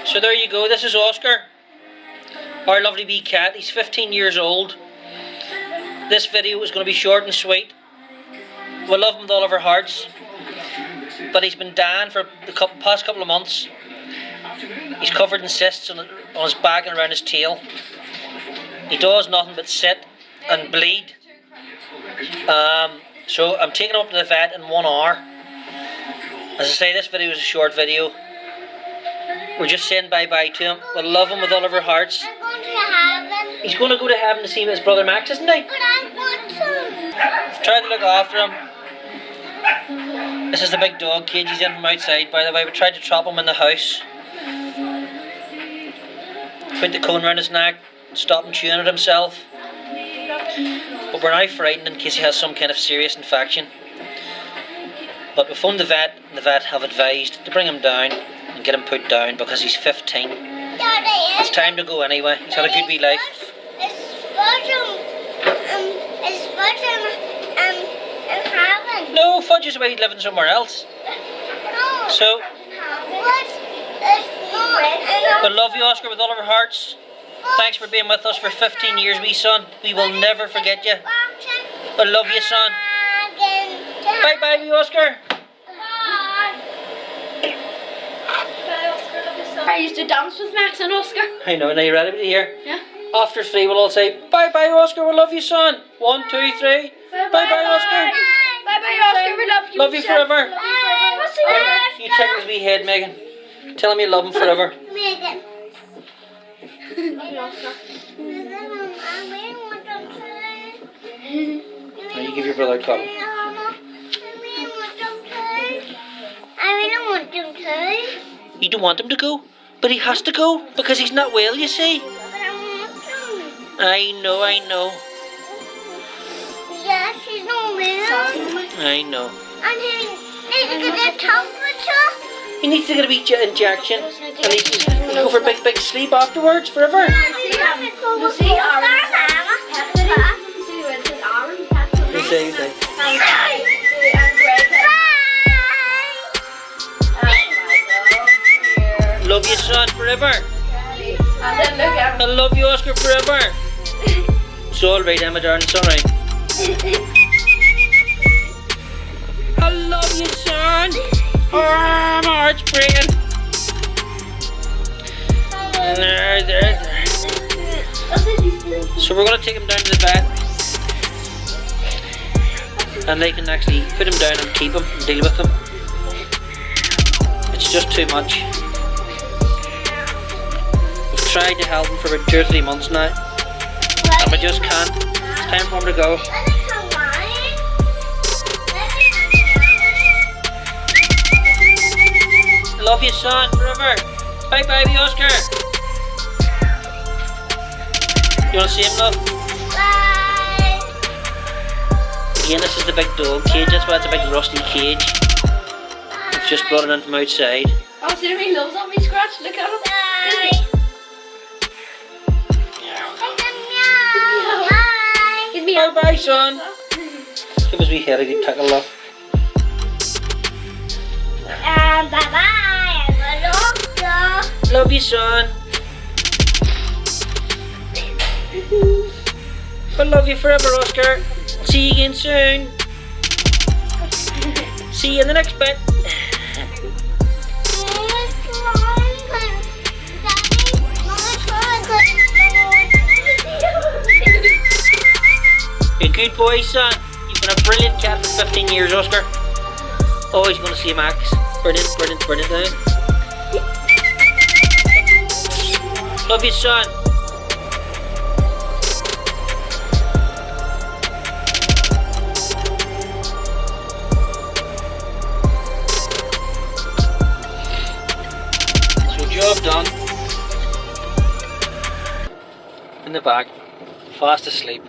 So there you go, this is Oscar, our lovely wee cat. He's 15 years old. This video is going to be short and sweet. We love him with all of our hearts, but he's been dying for the past couple of months. He's covered in cysts on his back and around his tail. He does nothing but sit and bleed. So I'm taking him up to the vet in 1 hour. As I say, this video is a short video. We're just saying bye-bye to him. We love him with all of our hearts. I'm going to heaven. He's going to go to heaven to see his brother Max, isn't he? But I want to. Try to look after him. This is the big dog cage he's in from outside, by the way. We tried to trap him in the house. Put the cone around his neck, stop him chewing at himself. But we're now frightened in case he has some kind of serious infection. But we phoned the vet, and the vet have advised to bring him down and get him put down because he's 15. Daddy, It's time to go anyway. He's had a good wee life. It's in heaven. No, Fudge is away living somewhere else. No. So, What? It's not. we love you, Oscar, with all of our hearts. Thanks for being with us for 15 years, wee son. We will never forget you. I love you, son. Bye-bye, wee Oscar. I used to dance with Max and Oscar. I know, now you ready to hear? Yeah. After 3, we'll all say, bye-bye, Oscar, we love you, son. 1, 2, 3. Bye-bye, Oscar. Bye-bye, Oscar. We love you. Love you forever. What's the matter? You tickle his wee head, Megan. Tell him you love him forever. Megan. Now you give your brother a cuddle. I really want them to. You don't want him to go, but he has to go because he's not well, you see. But I want them. I know. Yes, he's not well. I know. And he needs to get a temperature. He needs to get a wee injection and he can go for big sleep afterwards forever. See, The same thing. Love you, son, forever. I love you, Oscar, forever. It's all right, Emma, darling. It's all right. I love you, son. Oh, my heart's breaking. There. So we're going to take him down to the vet. And they can actually put him down and keep him and deal with him. It's just too much. We've tried to help him for about 2 or 3 months now. And we just can't. It's time for him to go. Love you, son, forever. Bye, baby, Oscar. You want to see him, love? Bye. Again, this is the big dog cage. That's why it's a big rusty cage. We've just brought it in from outside. Oh, see, he loves on me scratch. Look at him. Bye. Bye. Bye, son. Give us a wee head a good tickle, love. Bye-bye. Love you, son. I love you forever, Oscar. See you again soon. See you in the next bit. You're a good boy, son. You've been a brilliant cat for 15 years, Oscar. Always going to see Max. Brilliant. Love you, son. So job done. In the back, fast asleep.